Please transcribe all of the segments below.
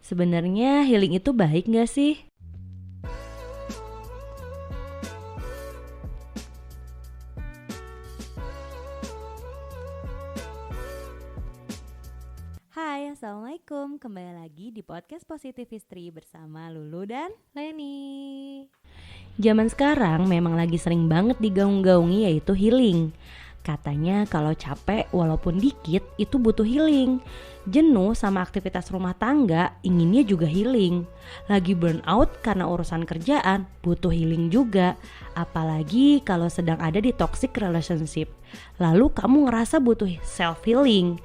Sebenarnya healing itu baik gak sih? Hai, Assalamualaikum. Kembali lagi di podcast Positif Istri bersama Lulu dan Leni. Zaman sekarang memang lagi sering banget digaung-gaungi yaitu healing. Katanya kalau capek walaupun dikit itu butuh healing. Jenuh sama aktivitas rumah tangga inginnya juga healing. Lagi burn out karena urusan kerjaan butuh healing juga. Apalagi kalau sedang ada di toxic relationship. Lalu kamu ngerasa butuh self healing.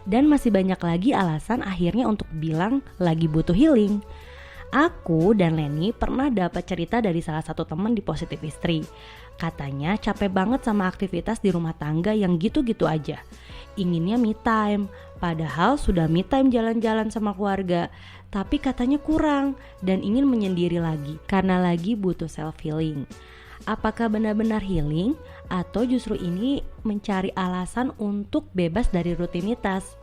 Dan masih banyak lagi alasan akhirnya untuk bilang lagi butuh healing. Aku dan Leni pernah dapat cerita dari salah satu teman di Positif Istri. Katanya capek banget sama aktivitas di rumah tangga yang gitu-gitu aja. Inginnya me time, padahal sudah me time jalan-jalan sama keluarga. Tapi katanya kurang dan ingin menyendiri lagi karena lagi butuh self healing. Apakah benar-benar healing atau justru ini mencari alasan untuk bebas dari rutinitas?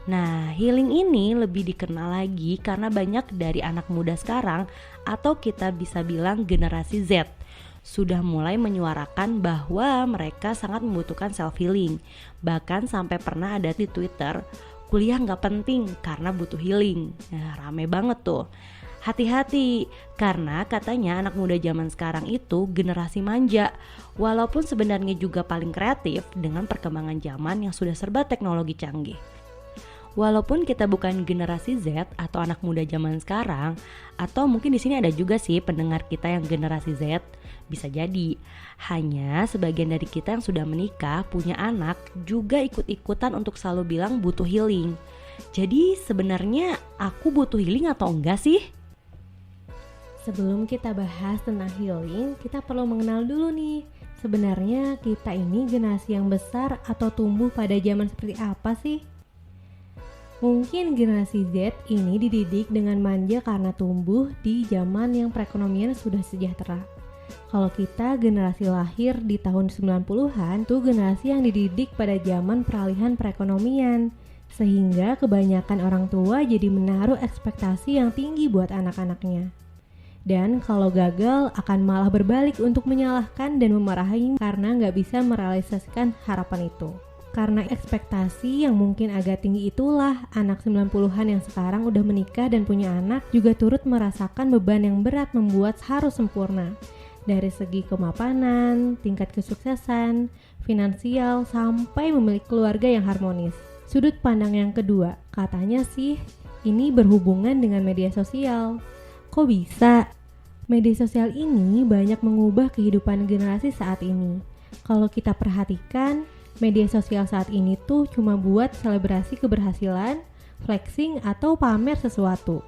Nah, healing ini lebih dikenal lagi karena banyak dari anak muda sekarang atau kita bisa bilang generasi Z sudah mulai menyuarakan bahwa mereka sangat membutuhkan self healing. Bahkan sampai pernah ada di Twitter, kuliah gak penting karena butuh healing. Nah, rame banget tuh. Hati-hati, karena katanya anak muda zaman sekarang itu generasi manja. Walaupun sebenarnya juga paling kreatif dengan perkembangan zaman yang sudah serba teknologi canggih. Walaupun kita bukan generasi Z atau anak muda zaman sekarang, atau mungkin di sini ada juga sih pendengar kita yang generasi Z, bisa jadi. Hanya sebagian dari kita yang sudah menikah, punya anak, juga ikut-ikutan untuk selalu bilang butuh healing. Jadi sebenarnya aku butuh healing atau enggak sih? Sebelum kita bahas tentang healing, kita perlu mengenal dulu nih. Sebenarnya kita ini generasi yang besar atau tumbuh pada zaman seperti apa sih? Mungkin generasi Z ini dididik dengan manja karena tumbuh di zaman yang perekonomian sudah sejahtera. Kalau kita generasi lahir di tahun 90-an, tuh generasi yang dididik pada zaman peralihan perekonomian. Sehingga kebanyakan orang tua jadi menaruh ekspektasi yang tinggi buat anak-anaknya. Dan kalau gagal akan malah berbalik untuk menyalahkan dan memarahi karena nggak bisa merealisasikan harapan itu. Karena ekspektasi yang mungkin agak tinggi itulah anak 90-an yang sekarang udah menikah dan punya anak juga turut merasakan beban yang berat membuat harus sempurna. Dari segi kemapanan, tingkat kesuksesan, finansial, sampai memiliki keluarga yang harmonis. Sudut pandang yang kedua, katanya sih ini berhubungan dengan media sosial. Kok bisa? Media sosial ini banyak mengubah kehidupan generasi saat ini. Kalau kita perhatikan, media sosial saat ini tuh cuma buat selebrasi keberhasilan, flexing, atau pamer sesuatu.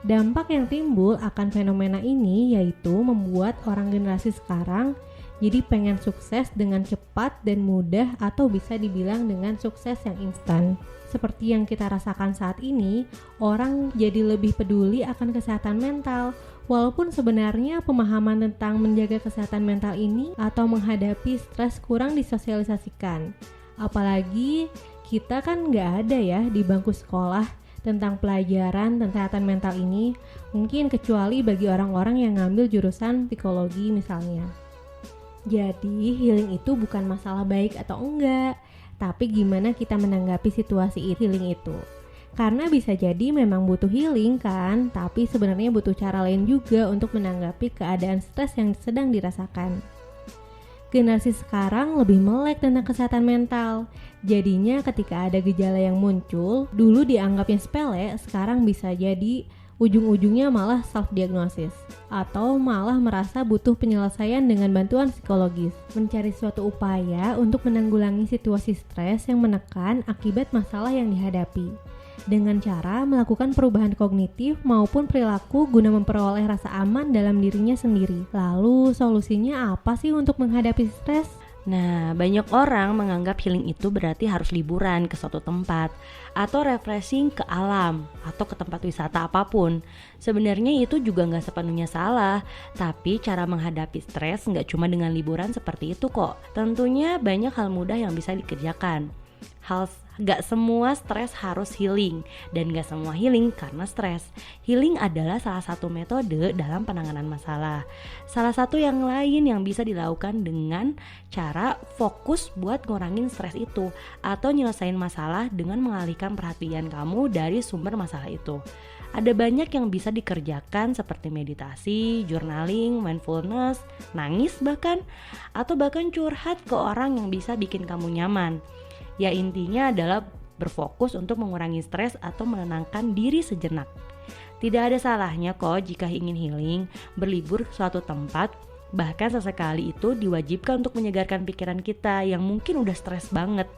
Dampak yang timbul akan fenomena ini yaitu membuat orang generasi sekarang jadi pengen sukses dengan cepat dan mudah atau bisa dibilang dengan sukses yang instan. Seperti yang kita rasakan saat ini, orang jadi lebih peduli akan kesehatan mental. Walaupun sebenarnya pemahaman tentang menjaga kesehatan mental ini atau menghadapi stres kurang disosialisasikan. Apalagi kita kan nggak ada ya di bangku sekolah tentang pelajaran tentang kesehatan mental ini, mungkin kecuali bagi orang-orang yang ngambil jurusan psikologi misalnya. Jadi healing itu bukan masalah baik atau enggak, tapi gimana kita menanggapi situasi healing itu. Karena bisa jadi memang butuh healing kan, tapi sebenarnya butuh cara lain juga untuk menanggapi keadaan stres yang sedang dirasakan. Generasi sekarang lebih melek tentang kesehatan mental. Jadinya ketika ada gejala yang muncul, dulu dianggapnya sepele, sekarang bisa jadi ujung-ujungnya malah self-diagnosis atau malah merasa butuh penyelesaian dengan bantuan psikologis. Mencari suatu upaya untuk menanggulangi situasi stres yang menekan akibat masalah yang dihadapi. Dengan cara melakukan perubahan kognitif maupun perilaku guna memperoleh rasa aman dalam dirinya sendiri. Lalu solusinya apa sih untuk menghadapi stres? Nah, banyak orang menganggap healing itu berarti harus liburan ke suatu tempat atau refreshing ke alam atau ke tempat wisata apapun. Sebenarnya itu juga nggak sepenuhnya salah, tapi cara menghadapi stres nggak cuma dengan liburan seperti itu kok. Tentunya banyak hal mudah yang bisa dikerjakan. Gak semua stres harus healing, dan gak semua healing karena stres. Healing adalah salah satu metode dalam penanganan masalah. Salah satu yang lain yang bisa dilakukan dengan cara fokus buat ngurangin stres itu, atau nyelesain masalah dengan mengalihkan perhatian kamu dari sumber masalah itu. Ada banyak yang bisa dikerjakan seperti meditasi, journaling, mindfulness, nangis bahkan, atau bahkan curhat ke orang yang bisa bikin kamu nyaman. Ya intinya adalah berfokus untuk mengurangi stres atau menenangkan diri sejenak. Tidak ada salahnya kok jika ingin healing, berlibur ke suatu tempat, bahkan sesekali itu diwajibkan untuk menyegarkan pikiran kita yang mungkin udah stres banget.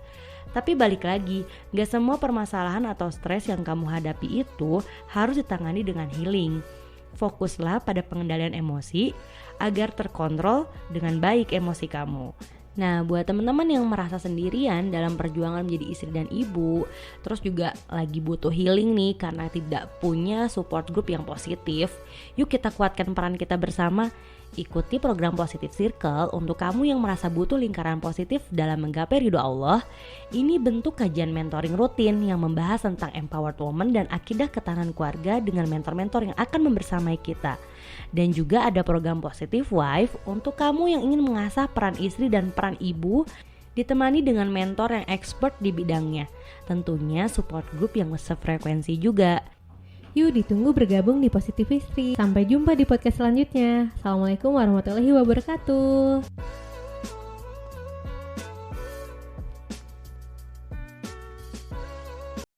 Tapi balik lagi, gak semua permasalahan atau stres yang kamu hadapi itu harus ditangani dengan healing. Fokuslah pada pengendalian emosi agar terkontrol dengan baik emosi kamu. Nah, buat teman-teman yang merasa sendirian dalam perjuangan menjadi istri dan ibu, terus juga lagi butuh healing nih karena tidak punya support group yang positif, yuk kita kuatkan peran kita bersama. Ikuti program Positive Circle untuk kamu yang merasa butuh lingkaran positif dalam menggapai ridho Allah. Ini bentuk kajian mentoring rutin yang membahas tentang empowered woman dan akidah ketahanan keluarga dengan mentor-mentor yang akan membersamai kita. Dan juga ada program Positive Wife untuk kamu yang ingin mengasah peran istri dan peran ibu, ditemani dengan mentor yang expert di bidangnya. Tentunya support group yang sefrekuensi juga. Yuk ditunggu bergabung di Positive Istri. Sampai jumpa di podcast selanjutnya. Assalamualaikum warahmatullahi wabarakatuh.